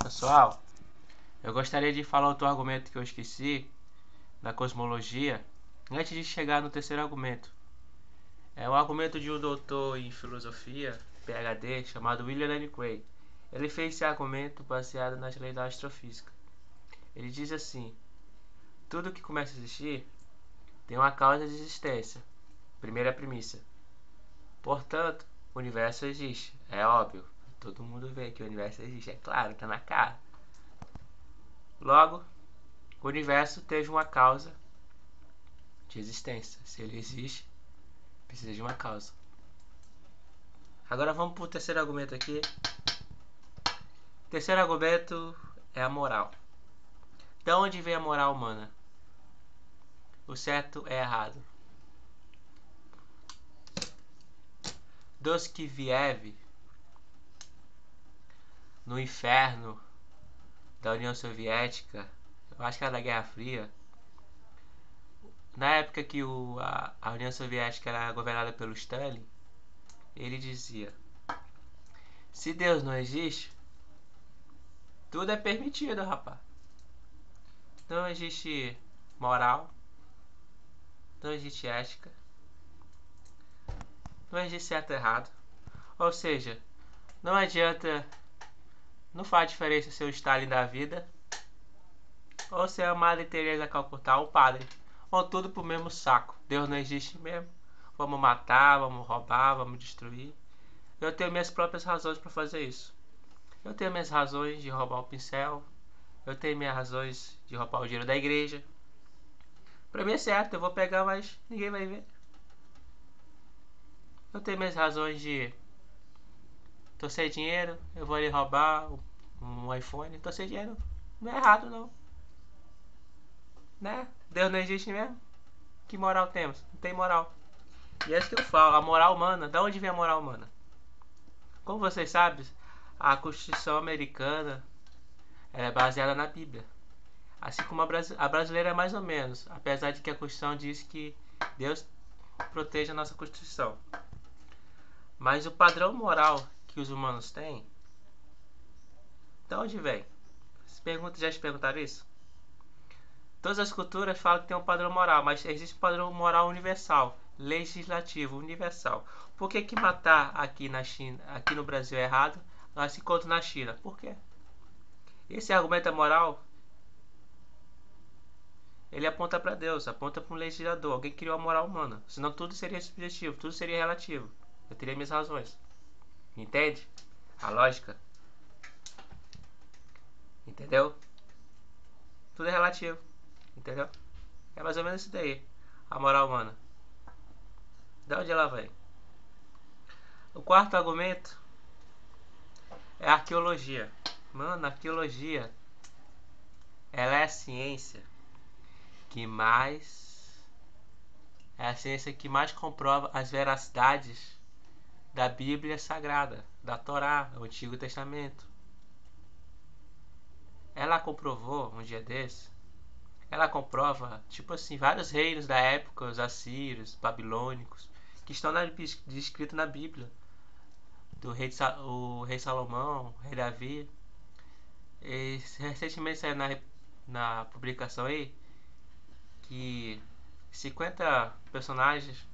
Pessoal, eu gostaria de falar outro argumento que eu esqueci da cosmologia antes de chegar no terceiro argumento. É o argumento de um doutor em filosofia, PhD, chamado William Lane Craig. Ele fez esse argumento baseado nas leis da astrofísica. Ele diz assim: tudo que começa a existir tem uma causa de existência. Primeira premissa. Portanto, o universo existe. É óbvio. Todo mundo vê que o universo existe. É claro, está na cara. Logo, o universo teve uma causa de existência. Se ele existe, precisa de uma causa. Agora vamos para o terceiro argumento aqui. O terceiro argumento é a moral. De onde vem a moral humana? O certo é errado. Dos que vierem no inferno da União Soviética, eu acho que era da Guerra Fria, na época que a União Soviética era governada pelo Stalin, ele dizia: se Deus não existe, tudo é permitido, rapaz. Não existe moral, não existe ética, não existe certo e errado. Ou seja, não adianta, não faz diferença ser o Stalin da vida ou ser a Madre Teresa Calcutá, o padre. Vão tudo pro mesmo saco. Deus não existe mesmo. Vamos matar, vamos roubar, vamos destruir. Eu tenho minhas próprias razões para fazer isso. Eu tenho minhas razões de roubar o pincel. Eu tenho minhas razões de roubar o dinheiro da igreja. Pra mim é certo, eu vou pegar, mas ninguém vai ver. Eu tenho minhas razões de... tô sem dinheiro, eu vou ali roubar um iPhone. Tô sem dinheiro. Não é errado, não. Né? Deus não existe mesmo? Que moral temos? Não tem moral. E é isso que eu falo, a moral humana. Da onde vem a moral humana? Como vocês sabem, a Constituição americana é baseada na Bíblia. Assim como a brasileira é mais ou menos, apesar de que a Constituição diz que Deus proteja a nossa Constituição. Mas o padrão moral que os humanos têm, de onde vem? Já se perguntaram isso? Todas as culturas falam que tem um padrão moral, mas existe um padrão moral universal, legislativo universal. Por que matar aqui na China, aqui no Brasil é errado, mas enquanto na China? Por quê? Esse argumento é moral, ele aponta para Deus, aponta para um legislador, alguém criou a moral humana. Senão tudo seria subjetivo, tudo seria relativo. Eu teria minhas razões. Entende? A lógica. Entendeu? Tudo é relativo. Entendeu? É mais ou menos isso daí. A moral humana. De onde ela vem? O quarto argumento é a arqueologia. Mano, a arqueologia, ela é a ciência que mais... é a ciência que mais comprova as veracidades da Bíblia Sagrada, da Torá, do Antigo Testamento. Ela comprovou, um dia desse, ela comprova, tipo assim, vários reinos da época, os assírios, babilônicos, que estão descritos na Bíblia. O rei Salomão, o rei Davi. E recentemente saiu na publicação aí que 50 personagens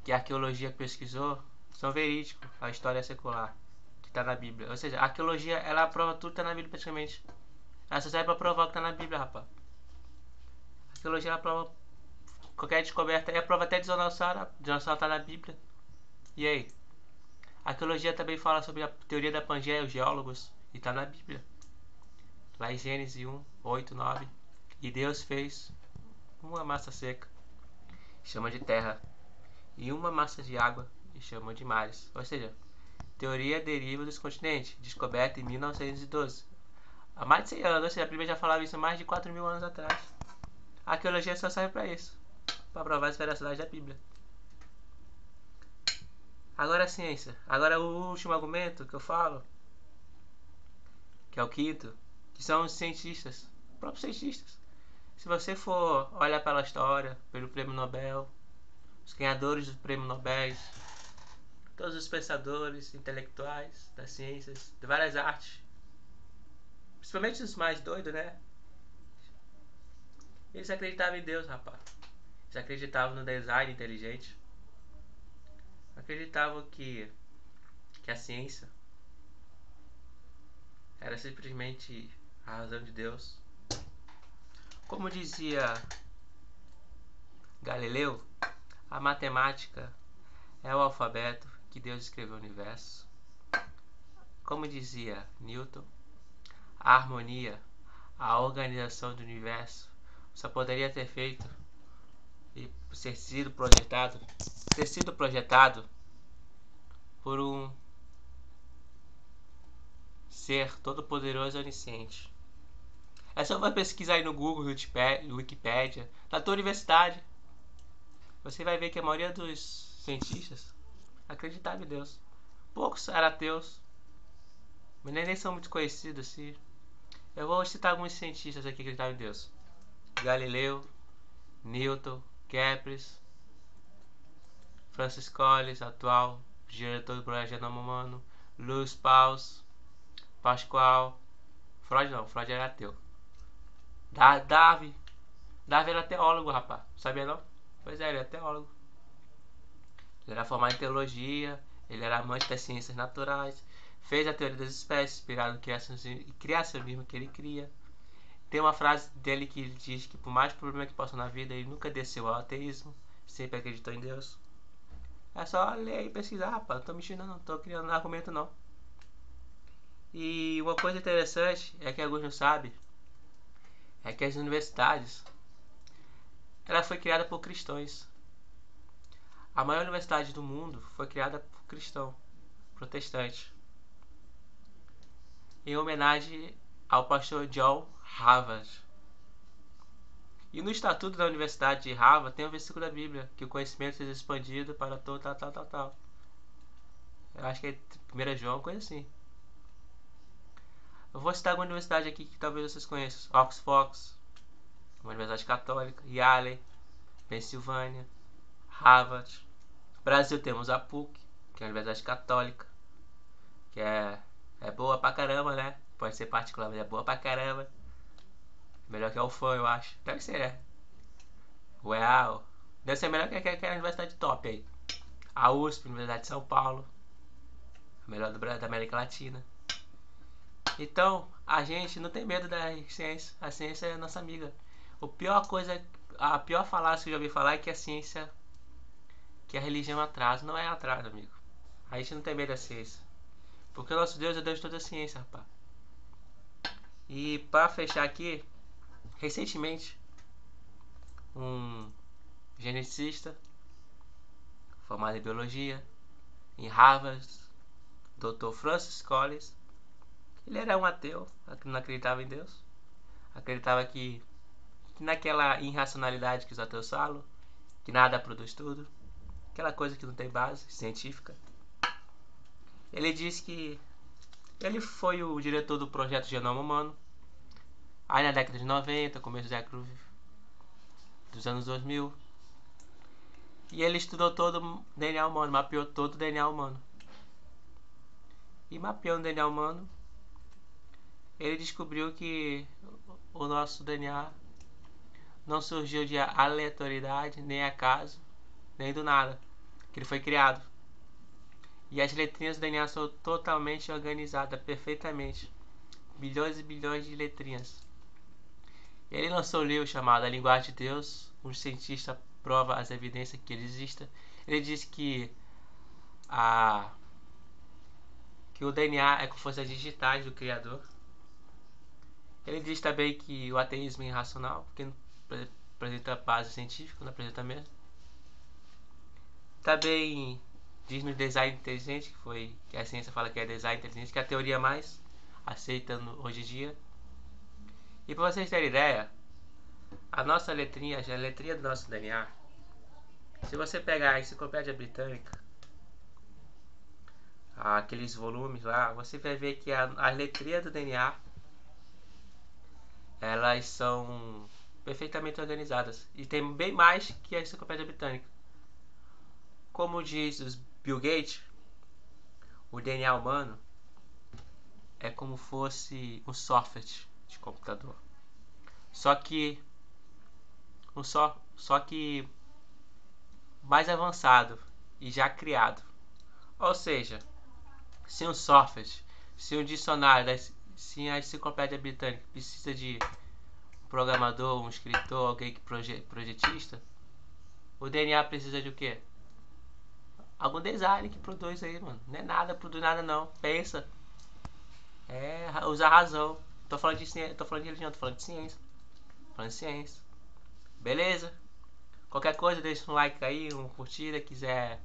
que a arqueologia pesquisou são verídicos, a história secular que está na Bíblia. Ou seja, a arqueologia, ela prova tudo que está na Bíblia praticamente. Ela só serve para provar o que está na Bíblia, rapaz. A arqueologia, ela prova qualquer descoberta, ela prova até dinossauro está na Bíblia. E aí? A arqueologia também fala sobre a teoria da Pangeia, os geólogos, e está na Bíblia. Lá em Gênesis 1, 8, 9. E Deus fez uma massa seca, chama de terra, e uma massa de água, e chama de mares. Ou seja, teoria deriva dos continentes, descoberta em 1912. Há mais de 100 anos, ou seja, a Bíblia já falava isso há mais de 4.000 anos atrás. A arqueologia só serve para isso, para provar as veracidades da Bíblia. Agora a ciência. Agora o último argumento que eu falo, que é o quinto, que são os cientistas, próprios cientistas. Se você for olhar pela história, pelo prêmio Nobel, os ganhadores do prêmio Nobel, todos os pensadores intelectuais das ciências, de várias artes, principalmente os mais doidos, né? Eles acreditavam em Deus, rapaz. Eles acreditavam no design inteligente. Acreditavam que a ciência era simplesmente a razão de Deus. Como dizia Galileu, a matemática é o alfabeto que Deus escreveu no universo. Como dizia Newton, a harmonia, a organização do universo só poderia ter feito e ter sido projetado por um ser todo-poderoso e onisciente. É só você pesquisar aí no Google, no Wikipedia, na tua universidade. Você vai ver que a maioria dos cientistas acreditava em Deus. Poucos eram ateus, mas nem são muito conhecidos assim. Eu vou citar alguns cientistas aqui que acreditavam em Deus: Galileu, Newton, Kepler, Francis Collins, atual diretor do Projeto Genoma Humano, Luiz Pascoal, Freud não, Freud era ateu. Darwin era teólogo, rapaz, sabia não? Pois é, ele é teólogo. Ele era formado em teologia, ele era amante das ciências naturais, fez a teoria das espécies, inspirado no criacionismo que ele cria. Tem uma frase dele que ele diz que por mais problemas que passou na vida, ele nunca desceu ao ateísmo, sempre acreditou em Deus. É só ler e pesquisar, rapaz, não tô mentindo não, tô criando argumento não. E uma coisa interessante é que alguns não sabem, é que as universidades, ela foi criada por cristãos. A maior universidade do mundo foi criada por cristão, protestante, em homenagem ao pastor John Harvard. E no estatuto da Universidade de Harvard tem um versículo da Bíblia, que o conhecimento seja expandido para todo tal. Eu acho que é 1 João, coisa assim. Eu vou citar alguma universidade aqui que talvez vocês conheçam. Oxford, uma universidade católica, Yale, Pensilvânia, Harvard. No Brasil temos a PUC, que é uma universidade católica, que é boa pra caramba, né? Pode ser particular, mas é boa pra caramba. Melhor que a UFAM, eu acho. Deve ser, né? Uau! Deve ser melhor que a universidade top aí. A USP, Universidade de São Paulo. A melhor da América Latina. Então, a gente não tem medo da ciência. A ciência é nossa amiga. A pior falácia que eu já ouvi falar é que a ciência, que a religião atrasa. Não é atraso, amigo. A gente não tem medo da ciência. Porque o nosso Deus é Deus de toda a ciência, rapaz. E para fechar aqui, recentemente, um geneticista formado em biologia em Harvard, Dr. Francis Collins, ele era um ateu, não acreditava em Deus, acreditava que naquela irracionalidade que os ateus falam, que nada produz tudo, aquela coisa que não tem base científica. Ele disse que ele foi o diretor do projeto Genoma Humano, aí na década de 90, começo do século dos anos 2000, e ele estudou todo o DNA humano, mapeou todo o DNA humano. E mapeando o DNA humano, ele descobriu que o nosso DNA não surgiu de aleatoriedade, nem acaso, nem do nada, que ele foi criado. E as letrinhas do DNA são totalmente organizadas, perfeitamente. Bilhões e bilhões de letrinhas. Ele lançou um livro chamado A Linguagem de Deus. Um cientista prova as evidências que ele exista. Ele diz que o DNA é com forças digitais do Criador. Ele diz também que o ateísmo é irracional, porque não apresenta base científica, não apresenta mesmo. Também diz no design inteligente, que a ciência fala que é design inteligente, que é a teoria mais aceita hoje em dia. E para vocês terem ideia, a nossa letrinha, a letrinha do nosso DNA, se você pegar a Enciclopédia Britânica, aqueles volumes lá, você vai ver que as letrinhas do DNA, elas são perfeitamente organizadas. E tem bem mais que a Enciclopédia Britânica. Como diz Bill Gates, o DNA humano é como fosse um software de computador. Só que só que mais avançado e já criado. Ou seja, se um software, se um dicionário, se a enciclopédia britânica precisa de um programador, um escritor, alguém que projetista, o DNA precisa de o quê? Algum design que produz aí, mano. Não é nada, produz nada não. Pensa. Usa a razão. Tô falando de ciência, tô falando de religião, tô falando de ciência. Tô falando de ciência. Beleza? Qualquer coisa, deixa um like aí, um curtida, quiser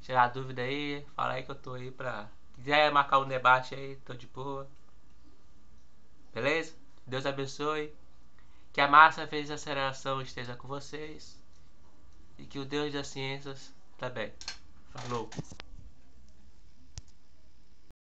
tirar dúvida aí, fala aí que eu tô aí pra... Quiser marcar um debate aí, tô de boa. Beleza? Deus abençoe. Que a massa vezes aceleração esteja com vocês. E que o Deus das ciências também. Falou!